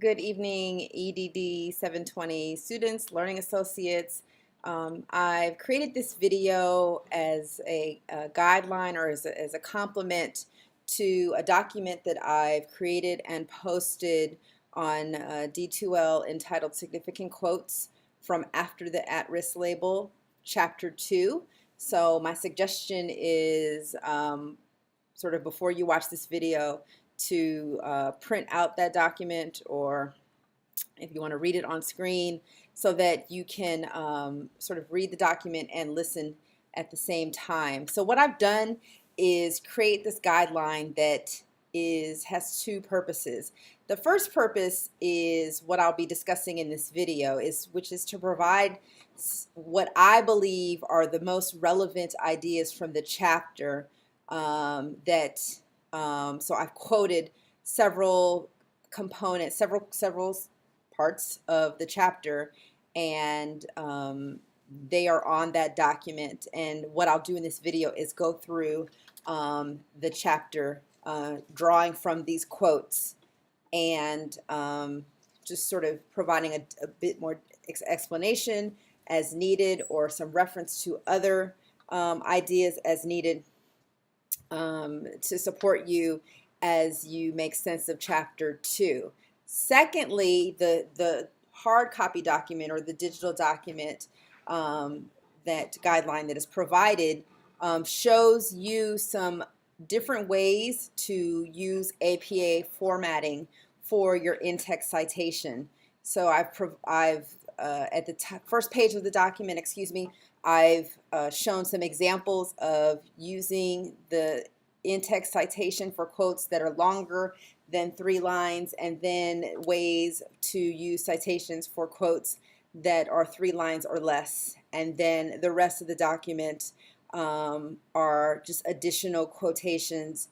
Good evening, EDD 720 students, learning associates. I've created this video as a guideline or as a complement to a document that I've created and posted on D2L entitled Significant Quotes from After the At-Risk Label, Chapter 2. So my suggestion is sort of before you watch this video to print out that document, or if you want to read it on screen, so that you can sort of read the document and listen at the same time. So what I've done is create this guideline that has two purposes. The first purpose is what I'll be discussing in this video, which is to provide what I believe are the most relevant ideas from the chapter so I've quoted several components, several parts of the chapter, and they are on that document. And what I'll do in this video is go through the chapter, drawing from these quotes, and just sort of providing a bit more explanation as needed, or some reference to other ideas as needed, to support you as you make sense of chapter 2. Secondly, the hard copy document or the digital document, that guideline that is provided, shows you some different ways to use APA formatting for your in-text citation. So I've at the first page of the document, I've shown some examples of using the in-text citation for quotes that are longer than 3 lines, and then ways to use citations for quotes that are 3 lines or less. And then the rest of the document are just additional quotations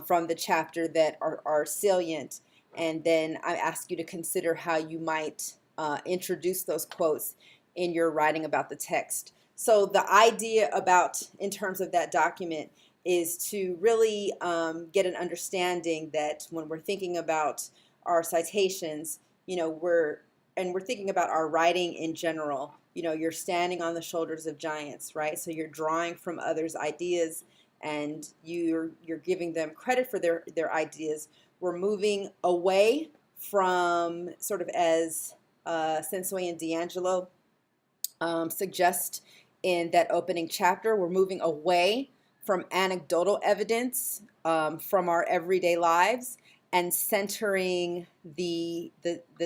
from the chapter that are salient. And then I ask you to consider how you might introduce those quotes in your writing about the text. So the idea in terms of that document, is to really get an understanding that when we're thinking about our citations, we're thinking about our writing in general. You're standing on the shoulders of giants, right? So you're drawing from others' ideas, and you're giving them credit for their ideas. We're moving away from, sort of as Sensoi and D'Angelo suggest in that opening chapter, we're moving away from anecdotal evidence from our everyday lives, and centering the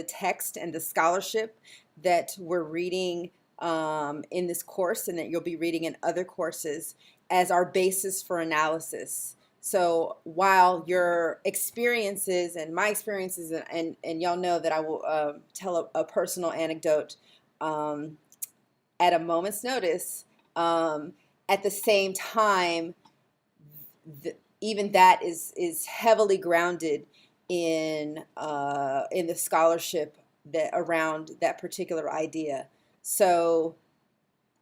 text and the scholarship that we're reading in this course, and that you'll be reading in other courses, as our basis for analysis. So while your experiences and my experiences, and y'all know that I will tell a personal anecdote at a moment's notice, at the same time, even that is heavily grounded in the scholarship that around that particular idea. So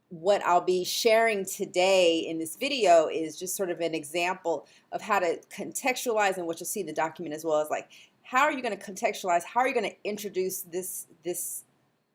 what I'll be sharing today in this video is just sort of an example of how to contextualize, and what you'll see in the document as well, as like, how are you going to contextualize, how are you going to introduce this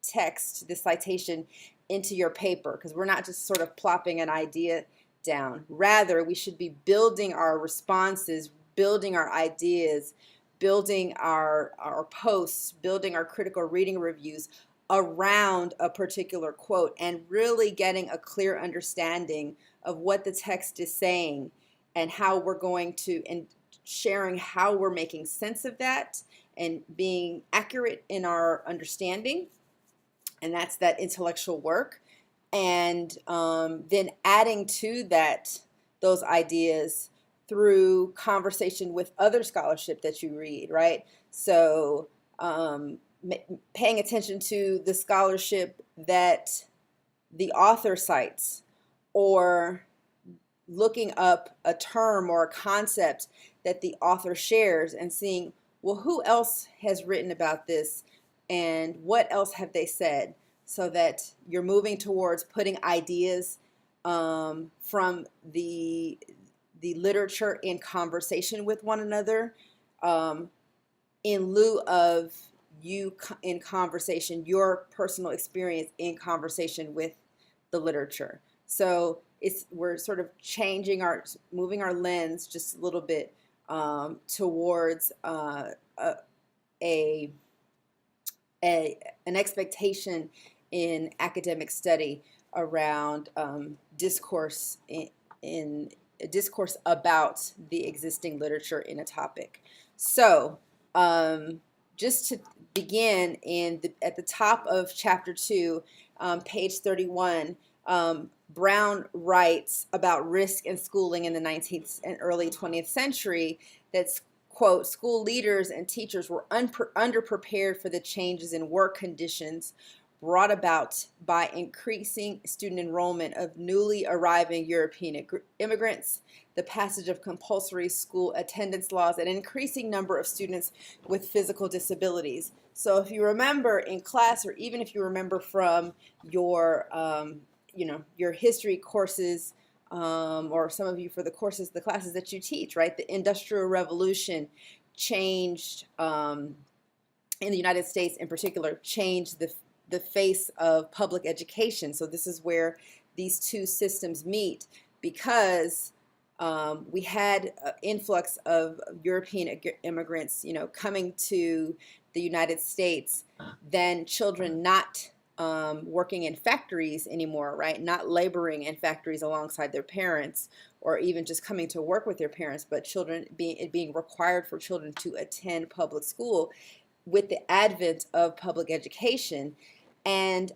text, this citation, into your paper, because we're not just sort of plopping an idea down. Rather, we should be building our responses, building our ideas, building our posts, building our critical reading reviews around a particular quote, and really getting a clear understanding of what the text is saying, and how we're going to, and sharing how we're making sense of that, and being accurate in our understanding. And that's that intellectual work. And then adding to those ideas through conversation with other scholarship that you read, right? So paying attention to the scholarship that the author cites, or looking up a term or a concept that the author shares, and seeing, well, who else has written about this, and what else have they said, so that you're moving towards putting ideas from the literature in conversation with one another, in lieu of in conversation, your personal experience in conversation with the literature. So we're sort of moving our lens just a little bit towards a an expectation in academic study around discourse in discourse about the existing literature in a topic. So just to begin at the top of chapter 2, page 31, Brown writes about risk in schooling in the 19th and early 20th century that's, quote, school leaders and teachers were underprepared for the changes in work conditions brought about by increasing student enrollment of newly arriving European immigrants, the passage of compulsory school attendance laws, and an increasing number of students with physical disabilities. So if you remember in class, or even if you remember from your, your history courses, or some of you for the classes that you teach, right? The Industrial Revolution changed, in the United States in particular, changed the face of public education. So this is where these two systems meet, because we had an influx of European immigrants, coming to the United States, then children not working in factories anymore, right? Not laboring in factories alongside their parents, or even just coming to work with their parents, but it being required for children to attend public school with the advent of public education. And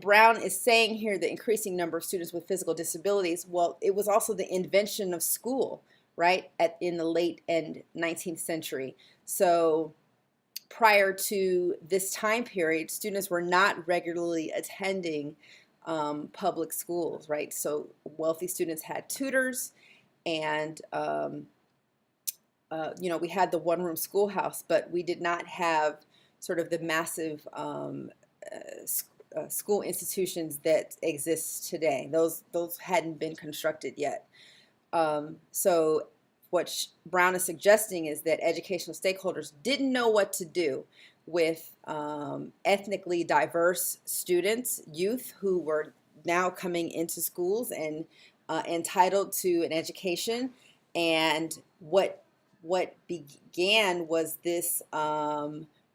Brown is saying here the increasing number of students with physical disabilities. Well, it was also the invention of school, right, in the late and 19th century. So prior to this time period, students were not regularly attending public schools, right? So wealthy students had tutors, and we had the one-room schoolhouse, but we did not have sort of the massive school institutions that exist today. Those hadn't been constructed yet. So what Brown is suggesting is that educational stakeholders didn't know what to do with ethnically diverse students, youth who were now coming into schools and entitled to an education. And what began was this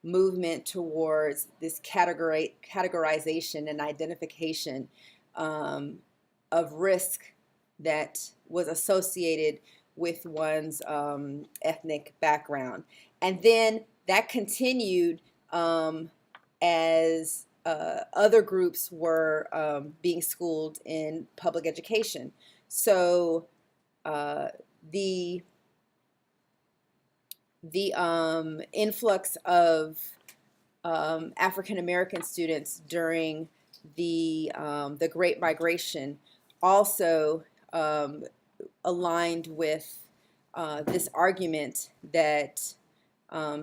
movement towards this categorization and identification of risk that was associated with one's ethnic background. And then that continued as other groups were being schooled in public education. So the influx of African American students during the Great Migration also aligned with this argument that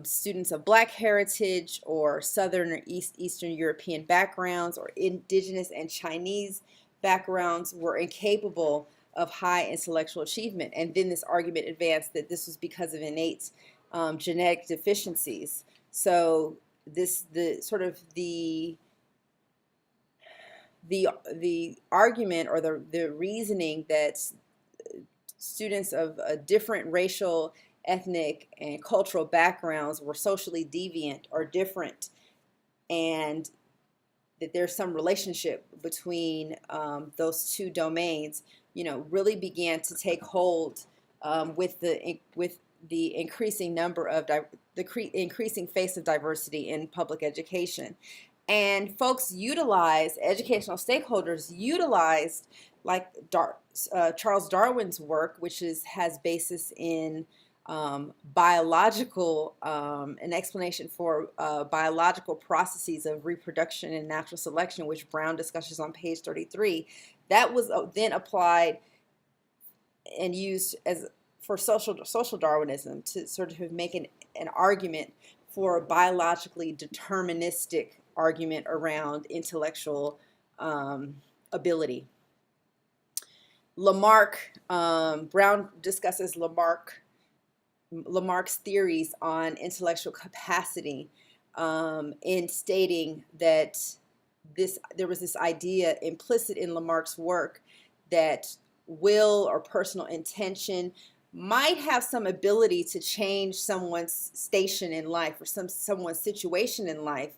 students of Black heritage or Southern or Eastern European backgrounds or Indigenous and Chinese backgrounds were incapable of high intellectual achievement. And then this argument advanced that this was because of innate genetic deficiencies. So the argument or the reasoning that students of different racial, ethnic, and cultural backgrounds were socially deviant or different, and that there's some relationship between those two domains, really began to take hold with the increasing number of increasing face of diversity in public education. And educational stakeholders utilized, like Charles Darwin's work, which has basis in biological, an explanation for biological processes of reproduction and natural selection, which Brown discusses on page 33. That was then applied and used for social Darwinism to sort of make an argument for a biologically deterministic argument around intellectual ability. Brown discusses Lamarck's theories on intellectual capacity in stating that there was this idea implicit in Lamarck's work that will or personal intention might have some ability to change someone's station in life or someone's situation in life,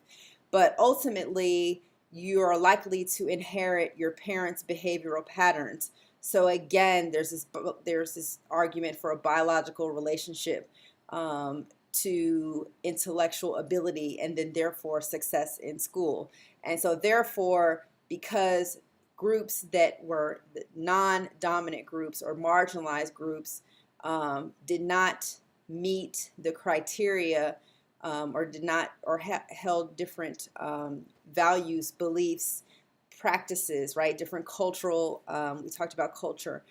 but ultimately you are likely to inherit your parents' behavioral patterns. So again, there's this argument for a biological relationship to intellectual ability and then therefore success in school. And so therefore, because groups that were non-dominant groups or marginalized groups did not meet the criteria or did not or held different values, beliefs, practices, right? Different cultural, we talked about cultural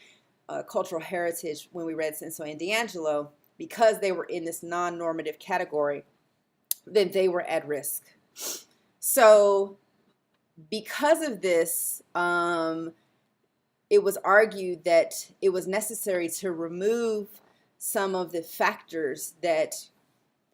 heritage when we read Senso and D'Angelo. Because they were in this non-normative category, then they were at risk. So because of this, it was argued that it was necessary to remove some of the factors that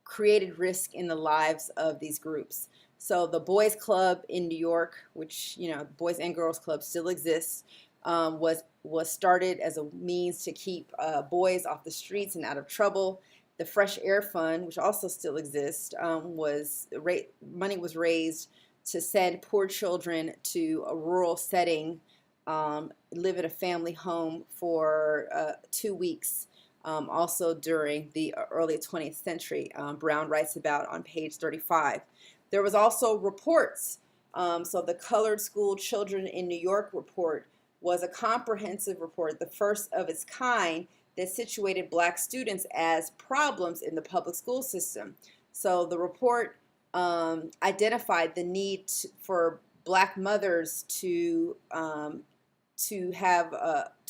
created risk in the lives of these groups. So the Boys Club in New York, which, Boys and Girls Club still exists, was started as a means to keep boys off the streets and out of trouble. The Fresh Air Fund, which also still exists, money was raised to send poor children to a rural setting, live in a family home for 2 weeks. Also during the early 20th century, Brown writes about on page 35. There was also reports. So the Colored School Children in New York report was a comprehensive report, the first of its kind, that situated black students as problems in the public school system. So the report identified the need for black mothers to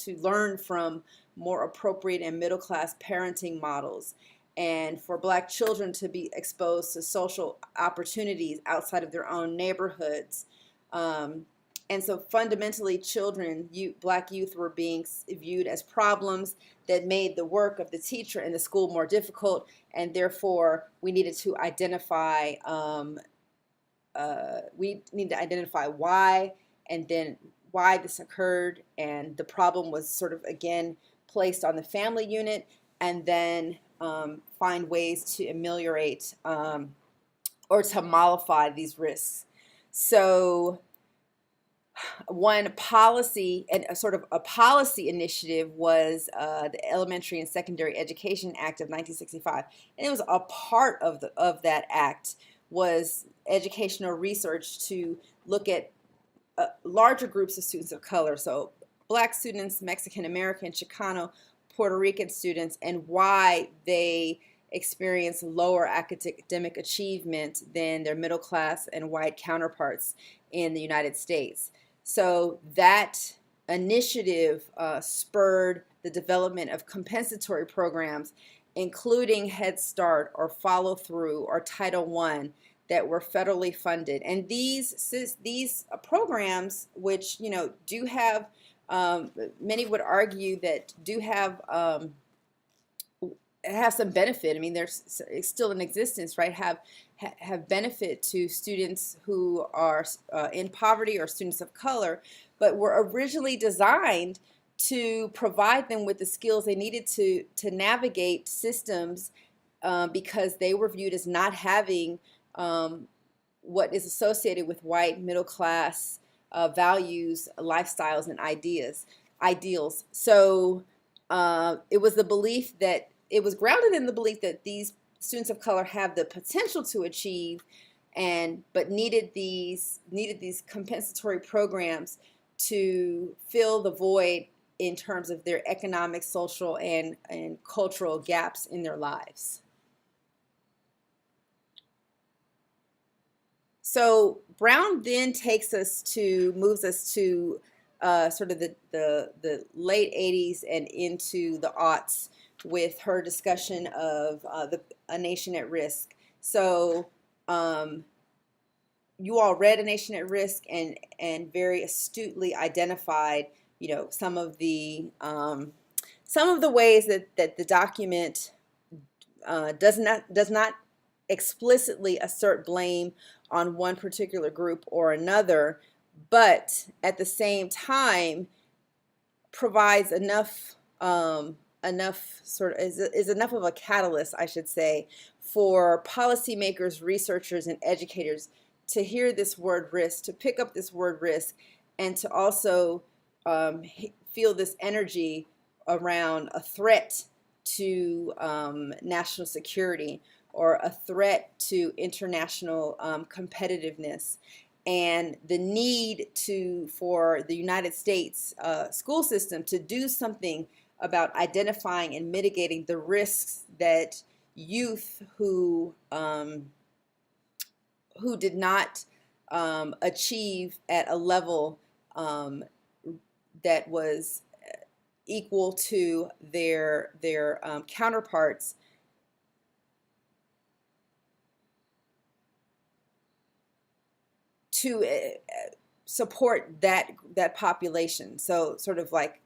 learn from more appropriate and middle-class parenting models, and for black children to be exposed to social opportunities outside of their own neighborhoods. And so fundamentally, black youth were being viewed as problems that made the work of the teacher and the school more difficult, and therefore we needed to identify why, and then why this occurred, and the problem was sort of again placed on the family unit, and then find ways to ameliorate or to mollify these risks. So one policy, and a sort of a policy initiative, was the Elementary and Secondary Education Act of 1965, and it was a part of that act was educational research to look at larger groups of students of color, so black students, Mexican American, Chicano, Puerto Rican students, and why they experience lower academic achievement than their middle class and white counterparts in the United States. So that initiative spurred the development of compensatory programs, including Head Start or Follow Through or Title I, that were federally funded. And these programs, which do have, many would argue that do have some benefit. I mean, there's still in existence, right? Have benefit to students who are in poverty or students of color, but were originally designed to provide them with the skills they needed to navigate systems because they were viewed as not having what is associated with white middle class values, lifestyles, and ideals. So it was the belief that it was grounded in the belief that these students of color have the potential to achieve, but needed these compensatory programs to fill the void in terms of their economic, social, and cultural gaps in their lives. So Brown then moves us to sort of the late 80s and into the aughts with her discussion of A Nation at Risk. So you all read A Nation at Risk and very astutely identified, some of the ways that the document does not explicitly assert blame on one particular group or another, but at the same time provides enough sort of is enough of a catalyst, I should say, for policymakers, researchers, and educators to hear this word risk, to pick up this word risk, and to also feel this energy around a threat to national security or a threat to international competitiveness, and the need for the United States school system to do something about identifying and mitigating the risks that youth who did not achieve at a level that was equal to their counterparts to support that population. So sort of like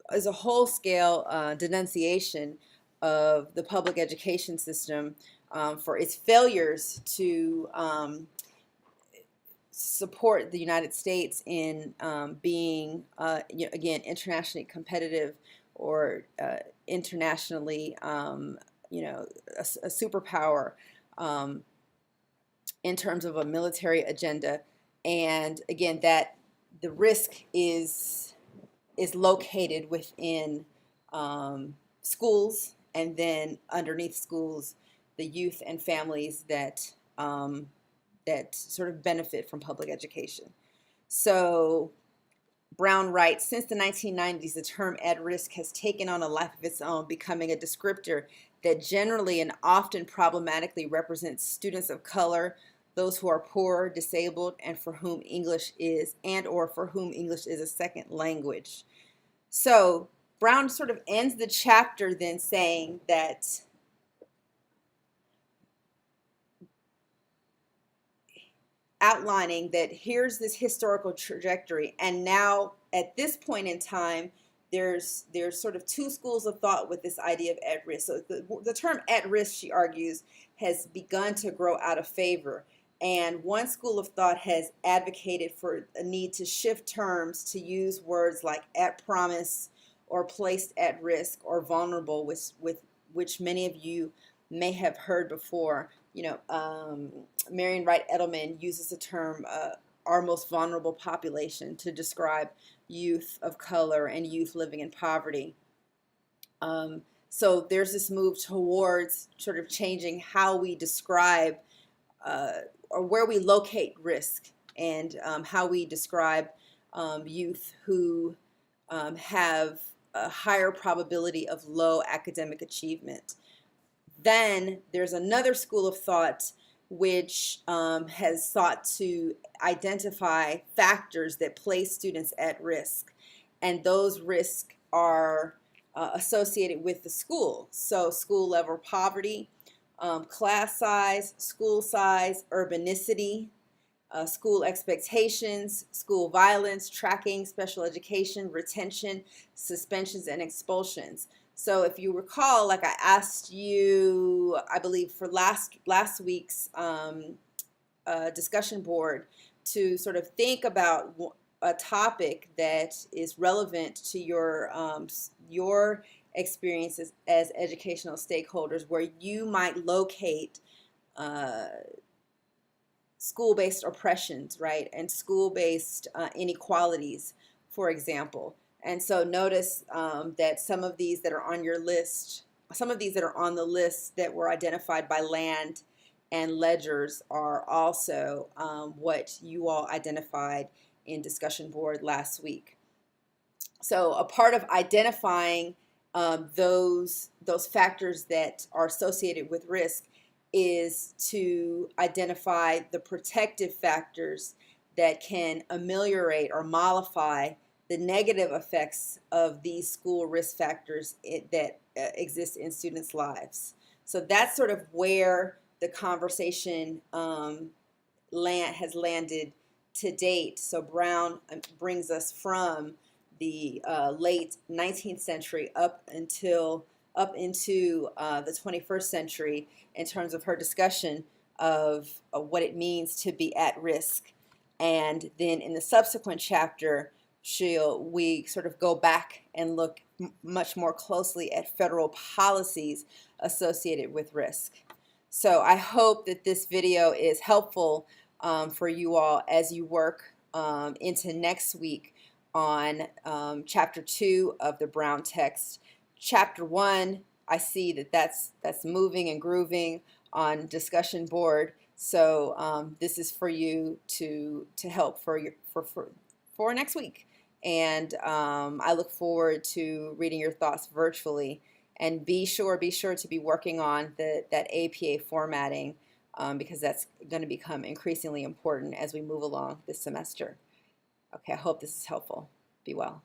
as a whole scale denunciation of the public education system for its failures to support the United States in being, again, internationally competitive or internationally, a superpower in terms of a military agenda. And again, that the risk is located within schools, and then underneath schools, the youth and families that that sort of benefit from public education. So Brown writes, since the 1990s, the term at risk has taken on a life of its own, becoming a descriptor that generally and often problematically represents students of color, those who are poor, disabled, and for whom English is a second language. So Brown sort of ends the chapter then saying that outlining that here's this historical trajectory, and now at this point in time there's sort of two schools of thought with this idea of at risk. So the term at risk, she argues, has begun to grow out of favor, and one school of thought has advocated for a need to shift terms to use words like at promise or placed at risk or vulnerable, with which many of you may have heard before. Marion Wright Edelman uses the term our most vulnerable population to describe youth of color and youth living in poverty. So there's this move towards sort of changing how we describe or where we locate risk, and how we describe youth who have a higher probability of low academic achievement. Then there's another school of thought which has sought to identify factors that place students at risk, and those risks are associated with the school. So school level poverty, class size, school size, urbanicity, school expectations, school violence, tracking, special education, retention, suspensions, and expulsions. So if you recall, like I asked you, I believe for last week's discussion board, to sort of think about a topic that is relevant to your experiences as educational stakeholders, where you might locate school-based oppressions, right, and school-based inequalities, for example. And so notice that some of these that are on your list, some of these that are on the list that were identified by Land and Ledgers are also what you all identified in discussion board last week. So a part of identifying those factors that are associated with risk is to identify the protective factors that can ameliorate or mollify the negative effects of these school risk factors that exist in students' lives. So that's sort of where the conversation has landed to date. So Brown brings us from the late 19th century up until up into the 21st century in terms of her discussion of what it means to be at risk. And then in the subsequent chapter, we sort of go back and look much more closely at federal policies associated with risk. So I hope that this video is helpful for you all as you work into next week on chapter 2 of the Brown text. Chapter 1, I see that that's moving and grooving on discussion board. So this is for you to help for next week. And I look forward to reading your thoughts virtually. And be sure to be working on that APA formatting because that's going to become increasingly important as we move along this semester. Okay, I hope this is helpful. Be well.